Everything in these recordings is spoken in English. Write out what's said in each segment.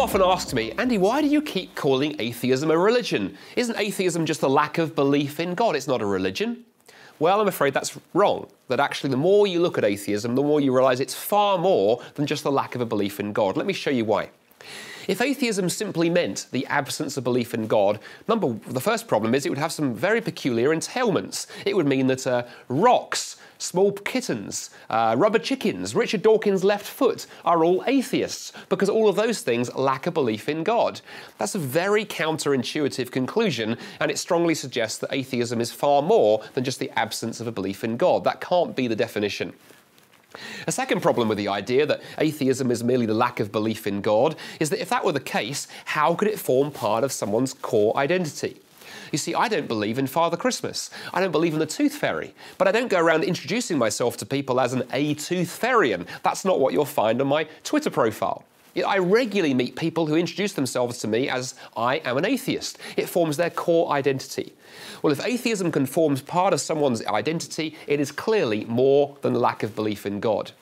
often ask me, Andy, why do you keep calling atheism a religion? Isn't atheism just a lack of belief in God? It's not a religion. Well, I'm afraid that's wrong. That actually the more you look at atheism, the more you realise it's far more than just the lack of a belief in God. Let me show you why. If atheism simply meant the absence of belief in God, the first problem is it would have some very peculiar entailments. It would mean that rocks, small kittens, rubber chickens, Richard Dawkins' left foot are all atheists because all of those things lack a belief in God. That's a very counterintuitive conclusion, and it strongly suggests that atheism is far more than just the absence of a belief in God. That can't be the definition. A second problem with the idea that atheism is merely the lack of belief in God is that if that were the case, how could it form part of someone's core identity? You see, I don't believe in Father Christmas. I don't believe in the Tooth Fairy. But I don't go around introducing myself to people as an A-Tooth Fairyan. That's not what you'll find on my Twitter profile. Yet I regularly meet people who introduce themselves to me as I am an atheist. It forms their core identity. Well, if atheism can form part of someone's identity, it is clearly more than the lack of belief in God.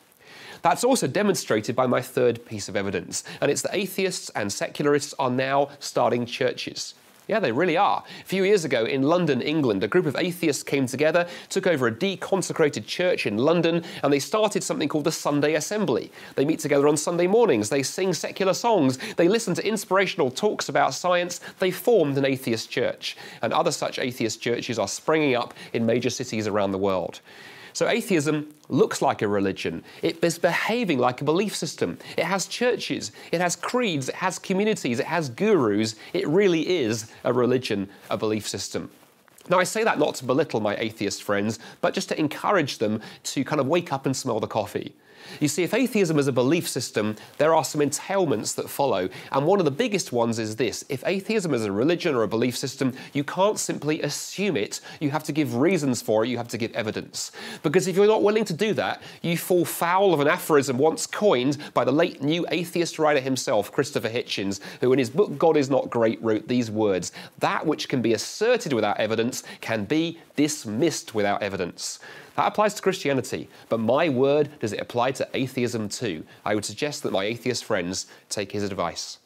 That's also demonstrated by my third piece of evidence, and it's that atheists and secularists are now starting churches. Yeah, they really are. A few years ago in London, England, a group of atheists came together, took over a deconsecrated church in London, and they started something called the Sunday Assembly. They meet together on Sunday mornings, they sing secular songs, they listen to inspirational talks about science. They formed an atheist church, and other such atheist churches are springing up in major cities around the world. So atheism looks like a religion. It is behaving like a belief system. It has churches, it has creeds, it has communities, it has gurus. It really is a religion, a belief system. Now, I say that not to belittle my atheist friends, but just to encourage them to kind of wake up and smell the coffee. You see, if atheism is a belief system, there are some entailments that follow, and one of the biggest ones is this. If atheism is a religion or a belief system, you can't simply assume it. You have to give reasons for it, you have to give evidence. Because if you're not willing to do that, you fall foul of an aphorism once coined by the late new atheist writer himself, Christopher Hitchens, who in his book God Is Not Great wrote these words: "That which can be asserted without evidence can be dismissed without evidence." That applies to Christianity, but my word, does it apply to atheism too? I would suggest that my atheist friends take his advice.